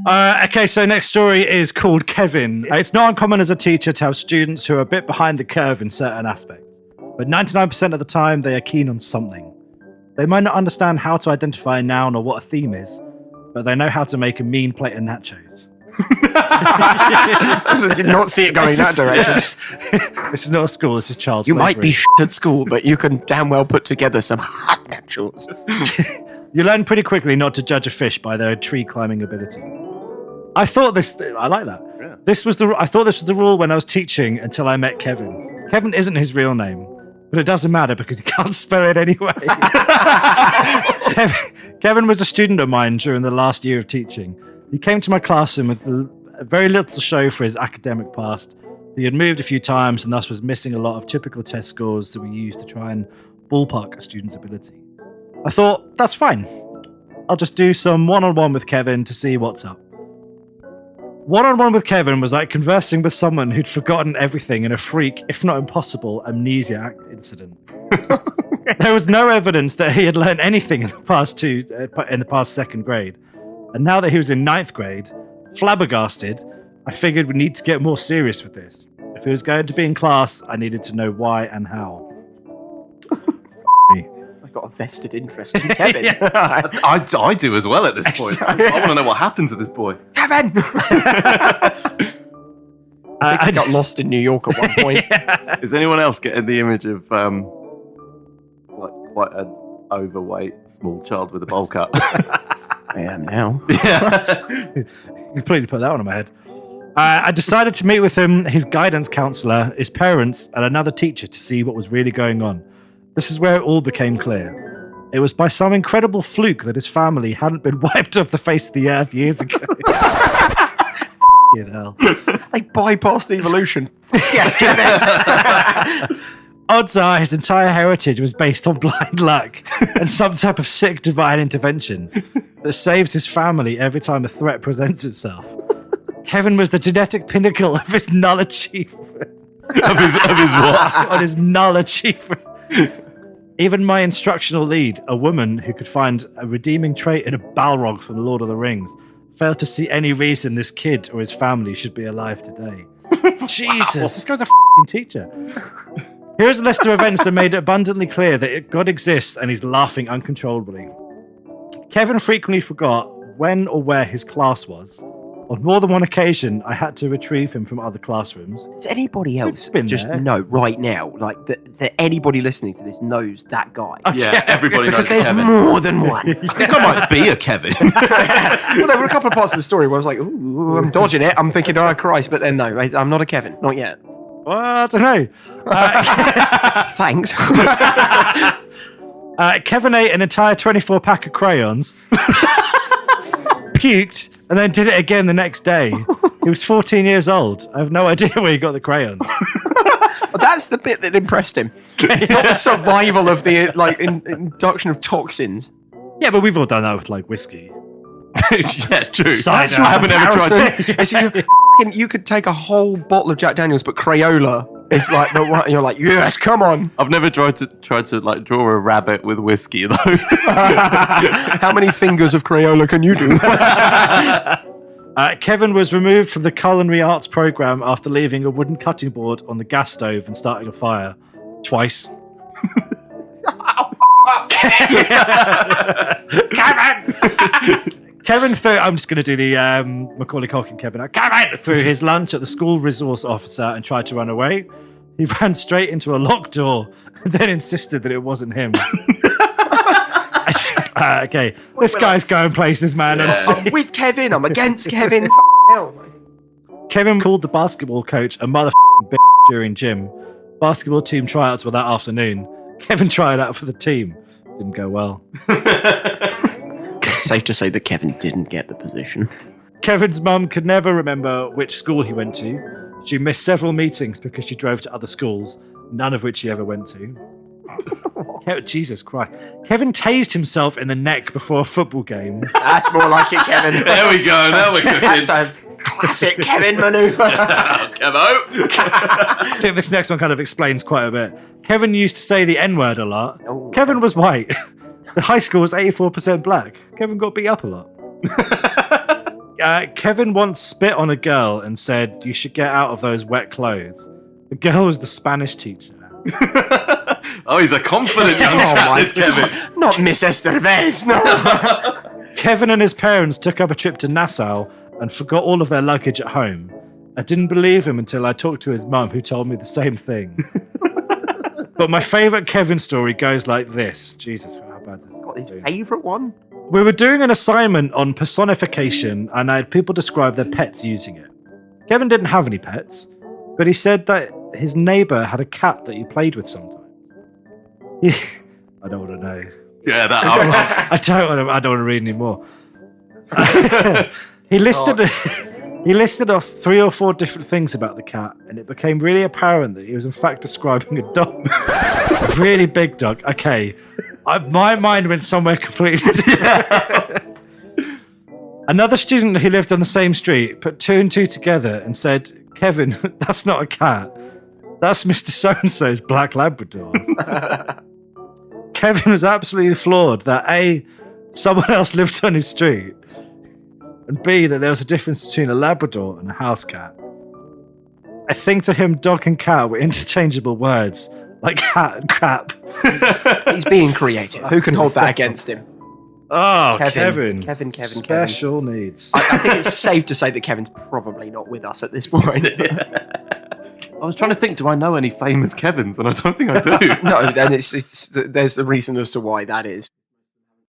Okay, so next story is called Kevin. It's not uncommon as a teacher to have students who are a bit behind the curve in certain aspects, but 99% of the time they are keen on something. They might not understand how to identify a noun or what a theme is, but they know how to make a mean plate of nachos. I did not see it going that direction. This is not a school, this is child You slavery. might be shit at school, but you can damn well put together some hot nachos. You learn pretty quickly not to judge a fish by their tree climbing ability. I like that. Yeah. I thought this was the rule when I was teaching until I met Kevin. Kevin isn't his real name, but it doesn't matter because he can't spell it anyway. Kevin was a student of mine during the last year of teaching. He came to my classroom with very little to show for his academic past. He had moved a few times and thus was missing a lot of typical test scores that we use to try and ballpark a student's ability. I thought, that's fine. I'll just do some one-on-one with Kevin to see what's up. One-on-one with Kevin was like conversing with someone who'd forgotten everything in a freak, if not impossible, amnesia incident. There was no evidence that he had learned anything in the past second grade. And now that he was in 9th grade, flabbergasted, I figured we need to get more serious with this. If he was going to be in class, I needed to know why and how. I've got a vested interest in Kevin. I do as well at this point. I want to know what happens to this boy. Kevin! I think he got lost in New York at one point. Yeah. Is anyone else getting the image of quite an overweight small child with a bowl cut? I am now. You completely put that one in my head. I decided to meet with him, his guidance counsellor, his parents, and another teacher to see what was really going on. This is where it all became clear. It was by some incredible fluke that his family hadn't been wiped off the face of the earth years ago. Fucking hell. They bypassed evolution. Yes, Kevin. Odds are his entire heritage was based on blind luck and some type of sick divine intervention that saves his family every time a threat presents itself. Kevin was the genetic pinnacle of his null achievement. of his what? On his null achievement. Even my instructional lead, a woman who could find a redeeming trait in a Balrog from The Lord of the Rings, failed to see any reason this kid or his family should be alive today. Jesus, this guy's a f***ing teacher. Here's a list of events that made it abundantly clear that God exists and he's laughing uncontrollably. Kevin frequently forgot when or where his class was. On more than one occasion, I had to retrieve him from other classrooms. Does anybody else just there. know right now, like that anybody listening to this knows that guy? Yeah, everybody knows Because there's Kevin. more than one. I think I might be a Kevin. Well, there were a couple of parts of the story where I was like, ooh, I'm dodging it. I'm thinking, oh, Christ. But then, no, I'm not a Kevin. Not yet. Well, I don't know. Thanks. Kevin ate an entire 24-pack of crayons, puked, and then did it again the next day. He was 14 years old. I have no idea where he got the crayons. Well, that's the bit that impressed him. Not the survival of the induction of toxins. Yeah, but we've all done that with, like, whiskey. Yeah, true. Cider. I haven't ever tried. You could take a whole bottle of Jack Daniels, but Crayola is like the one. You're like, yes, come on. I've never tried to like draw a rabbit with whiskey though. How many fingers of Crayola can you do? Kevin was removed from the culinary arts program after leaving a wooden cutting board on the gas stove and starting a fire. Twice. Kevin threw, I'm just going to do the Macaulay Culkin Kevin. Kevin threw his lunch at the school resource officer and tried to run away. He ran straight into a locked door and then insisted that it wasn't him. Okay, this guy's going places, man. Yeah. I'm with Kevin. I'm against Kevin. Hell. Kevin called the basketball coach a motherfucking bitch during gym. Basketball team tryouts were that afternoon. Kevin tried out for the team. Didn't go well. It's safe to say that Kevin didn't get the position. Kevin's mum could never remember which school he went to. She missed several meetings because she drove to other schools, none of which he ever went to. Jesus Christ. Kevin tased himself in the neck before a football game. That's more like it, Kevin. There we go. Now we're cooking. That's a classic Kevin manoeuvre. Kevo. I think this next one kind of explains quite a bit. Kevin used to say the N-word a lot. Oh. Kevin was white. The high school was 84% black. Kevin got beat up a lot. Kevin once spit on a girl and said, "You should get out of those wet clothes." The girl was the Spanish teacher. Oh, he's a confident young chap, this Kevin. Not Miss Estevez, no. Kevin and his parents took up a trip to Nassau and forgot all of their luggage at home. I didn't believe him until I talked to his mum, who told me the same thing. But my favourite Kevin story goes like this. Jesus, how bad this is. Got his favourite one? We were doing an assignment on personification and I had people describe their pets using it. Kevin didn't have any pets, but he said that his neighbour had a cat that he played with sometimes. I don't want to know. Yeah, that. I don't want to read anymore. He listed off 3 or 4 different things about the cat, and it became really apparent that he was in fact describing a dog. A really big dog. Okay. My mind went somewhere completely different. Another student who lived on the same street put 2 and 2 together and said, "Kevin, that's not a cat. That's Mr. So-and-so's black Labrador." Kevin was absolutely floored that A, someone else lived on his street, and B, that there was a difference between a Labrador and a house cat. I think to him, dog and cat were interchangeable words, like cat and crap. He's being creative. Who can hold that against him? Oh, Kevin. Special needs. I think it's safe to say that Kevin's probably not with us at this point. I was trying to think, do I know any famous Kevins? And I don't think I do. No, then there's a reason as to why that is.